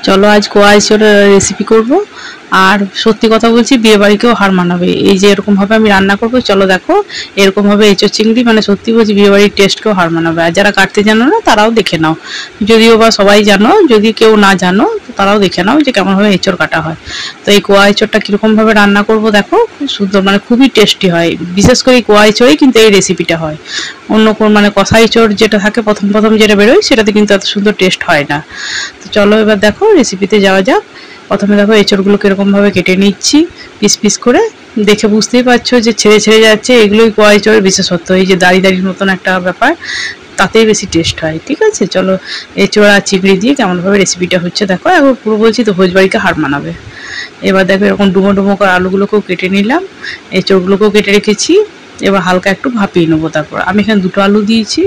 চলো আজ কোয়া এঁচোড়ের রেসিপি করব। আর সত্যি কথা বলছি, বিয়ে বাড়িকেও হার মানাবে এই যে এরকম ভাবে আমি রান্না করব। চলো দেখো, এরকম ভাবে এঁচোড় চিংড়ি মানে সত্যি বলছি বিয়ে বাড়ির টেস্টকেও হার মানাবে। আর যারা কাটতে জানো না তারাও দেখে নাও, যদিও বা সবাই জানো, যদি কেউ না জানো তো তারাও দেখে নাও যে কেমন ভাবে এঁচোড় কাটা হয়। তো এই কোয়া এঁচোড়টা কিরকম ভাবে রান্না করব দেখো, খুব সুন্দর মানে খুবই টেস্টি হয়। বিশেষ করে এই কোয়া এঁচোড়েই কিন্তু এই রেসিপিটা হয়। অন্য কোন মানে কষা এঁচোড় যেটা থাকে প্রথম প্রথম যেটা বেরোয় সেটাতে কিন্তু এত সুন্দর টেস্ট হয় না। তো চলো এবার দেখো রেসিপিতে যাওয়া যাক। প্রথমে দেখো এঁচড়গুলোকে এরকমভাবে কেটে নিচ্ছি পিস পিস করে। দেখে বুঝতেই পারছো যে ছেড়ে ছেড়ে যাচ্ছে, এগুলোই কোয়া এঁচড়ের বিশেষত্ব। এই যে দাড়ি দাড়ির মতন একটা ব্যাপার, তাতেই বেশি টেস্ট হয়। ঠিক আছে, চলো এঁচড় আর চিংড়ি দিয়ে কেমনভাবে রেসিপিটা হচ্ছে দেখো। একবার পুরো বলছি তো ভোজবাড়িকে হার মানাবে। এবার দেখো এরকম ডুমো ডুমো করে আলুগুলোকেও কেটে নিলাম, এঁচড়গুলোকেও কেটে রেখেছি। এবার হালকা একটু ভাপিয়ে নেবো। তারপর আমি এখানে দুটো আলু দিয়েছি।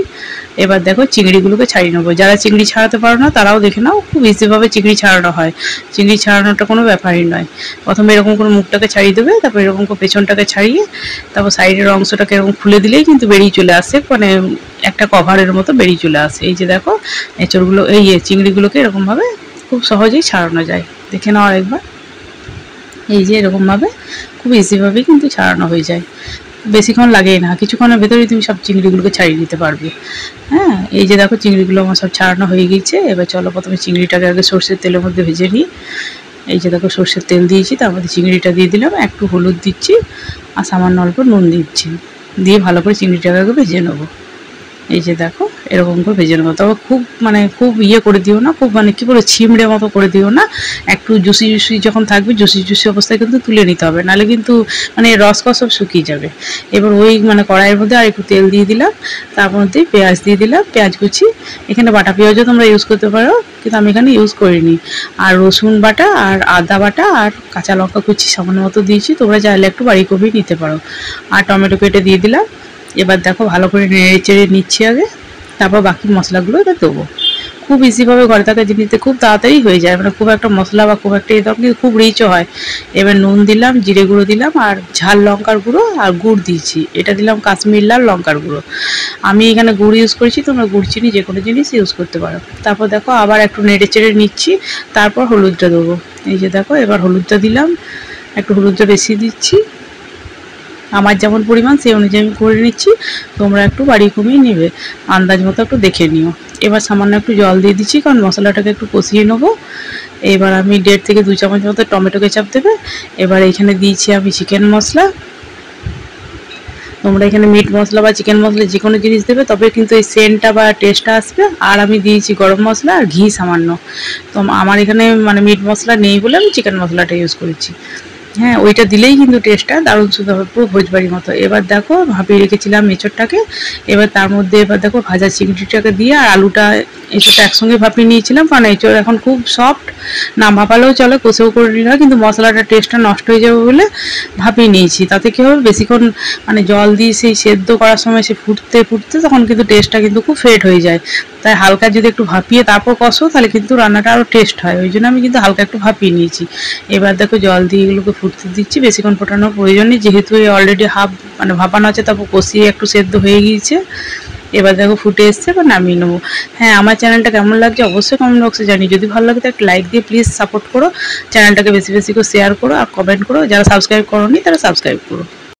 এবার দেখো চিংড়িগুলোকে ছাড়িয়ে নেবো। যারা চিংড়ি ছাড়াতে পারো না তারাও দেখে নাও, খুব ইজিভাবে চিংড়ি ছাড়ানো হয়। চিংড়ি ছাড়ানোটা কোনো ব্যাপারই নয়। প্রথমে এরকম করে মুখটাকে ছাড়িয়ে দেবে, তারপর এরকম করে পেছনটাকে ছাড়িয়ে তারপর সাইডের অংশটাকে এরকম খুলে দিলেই কিন্তু বেরিয়ে চলে আসে, মানে একটা কভারের মতো বেরিয়ে চলে আসে। এই যে দেখো এঁচড়গুলো এই চিংড়িগুলোকে এরকমভাবে খুব সহজেই ছাড়ানো যায়। দেখে নাও আরেকবার। এই যে এরকমভাবে খুব ইজিভাবেই কিন্তু ছাড়ানো হয়ে যায়, বেশিক্ষণ লাগেই না, কিছুক্ষণের ভেতরেই তুমি সব চিংড়িগুলোকে ছাড়িয়ে দিতে পারবে। হ্যাঁ, এই যে দেখো চিংড়িগুলো আমার সব ছাড়ানো হয়ে গিয়েছে। এবার চলো প্রথমে চিংড়িটাকে আগে সর্ষের তেলের মধ্যে ভেজে নিই। এই যে দেখো সর্ষের তেল দিয়েছি, তার মধ্যে চিংড়িটা দিয়ে দিলাম, একটু হলুদ দিচ্ছি আর সামান্য অল্প নুন দিচ্ছি, দিয়ে ভালো করে চিংড়িটাকে আগে ভেজে নেবো। এই যে দেখো এরকম করে ভেজে নেবো। তবে খুব মানে খুব ইয়ে করে দিও না, খুব মানে কি বলে ছিমড়ে মতো করে দিও না। একটু জুসি জুসি যখন থাকবে, জুসি জুসি অবস্থায় কিন্তু তুলে নিতে হবে, নাহলে কিন্তু মানে রসকস সব শুকিয়ে যাবে। এবার ওই মানে কড়াইয়ের মধ্যে আর একটু তেল দিয়ে দিলাম, তার মধ্যে পেঁয়াজ দিয়ে দিলাম, পেঁয়াজ কুচি। এখানে বাটা পেঁয়াজও তোমরা ইউজ করতে পারো, কিন্তু আমি এখানে ইউজ করিনি। আর রসুন বাটা আর আদা বাটা আর কাঁচা লঙ্কা কুচি সামান্য মতো দিয়েছি, তোমরা চাইলে একটু বাড়ি কমিয়ে নিতে পারো। আর টমেটো কেটে দিয়ে দিলাম। এবার দেখো ভালো করে নেড়ে চেড়ে নিচ্ছি আগে, তারপর বাকি মশলাগুলো এবার দেবো। খুব ইজিভাবে ঘরে থাকা জিনিসতে খুব তাড়াতাড়ি হয়ে যায়, মানে খুব একটা মশলা বা খুব একটা এরকম কিন্তু খুব রিচও হয়। এবার নুন দিলাম, জিরে গুঁড়ো দিলাম আর ঝাল লঙ্কার গুঁড়ো আর গুড় দিয়েছি। এটা দিলাম কাশ্মীর লাল লঙ্কার গুঁড়ো। আমি এখানে গুড় ইউজ করেছি, তোমরা গুড় চিনি যে কোনো জিনিস ইউজ করতে পারো। তারপর দেখো আবার একটু নেড়ে চেড়ে নিচ্ছি, তারপর হলুদটা দেবো। এই যে দেখো এবার হলুদটা দিলাম, একটু হলুদটা বেশি দিচ্ছি, আমার যেমন পরিমাণ সেই অনুযায়ী আমি করে নিচ্ছি। তোমরা একটু বাড়ি কমিয়ে নেবে, আন্দাজ মতো একটু দেখে নিও। এবার সামান্য একটু জল দিয়ে দিচ্ছি, কারণ মশলাটাকে একটু কষিয়ে নেবো। এবার আমি 1.5 থেকে 2 চামচ মতো টমেটো কেচাপ দেবে। এবার এখানে দিয়েছি আমি চিকেন মশলা। তোমরা এখানে মিট মশলা বা চিকেন মশলা যে কোনো জিনিস দেবে, তবে কিন্তু এই সেন্টটা বা টেস্টটা আসবে। আর আমি দিয়েছি গরম মশলা আর ঘি সামান্য। তো আমার এখানে মানে মিট মশলা নেই বলে আমি চিকেন মশলাটা ইউজ করেছি। হ্যাঁ, ওইটা দিলেই কিন্তু টেস্টটা দারুণ সুন্দর হবে, পুরো ভোজবাড়ির মতো। এবার দেখো ভাপিয়ে রেখেছিলাম এঁচড়টাকে, এবার তার মধ্যে এবার দেখো ভাজা চিংড়িটাকে দিয়ে আর আলুটা এঁচড়টা একসঙ্গে ভাপিয়ে নিয়েছিলাম, কারণ এঁচড় এখন খুব সফট, না ভাপালেও চলে, কষেও করে নিলে হয়, কিন্তু মশলাটা টেস্টটা নষ্ট হয়ে যাবে বলে ভাপিয়ে নিয়েছি। তাতে কী হবে, বেশিক্ষণ মানে জল দিয়ে সেই সেদ্ধ করার সময় সে ফুটতে ফুটতে তখন কিন্তু টেস্টটা কিন্তু খুব ফেড হয়ে যায়। তাই হালকা যদি একটু ভাপিয়ে তারপর কষো, তাহলে কিন্তু রান্নাটা আরও টেস্ট হয়। ওই জন্য আমি কিন্তু হালকা একটু ভাপিয়ে নিয়েছি। এবার দেখো জল দিয়ে এগুলোকে ফুটতে দিচ্ছি, বেশিক্ষণ ফোটানোর প্রয়োজন নেই, যেহেতু অলরেডি হাফ মানে ভাপানো আছে, তারপর কষিয়ে একটু সেদ্ধ হয়ে গিয়েছে। এবার দেখো ফুটে এসছে, এবার নামিয়ে নেবো। হ্যাঁ, আমার চ্যানেলটা কেমন লাগছে অবশ্যই কমেন্ট বক্সে জানি। যদি ভালো লাগে তো একটা লাইক দিয়ে প্লিজ সাপোর্ট করো, চ্যানেলটাকে বেশি বেশি করে শেয়ার করো আর কমেন্ট করো। যারা সাবস্ক্রাইব করোনি তারা সাবস্ক্রাইব করো।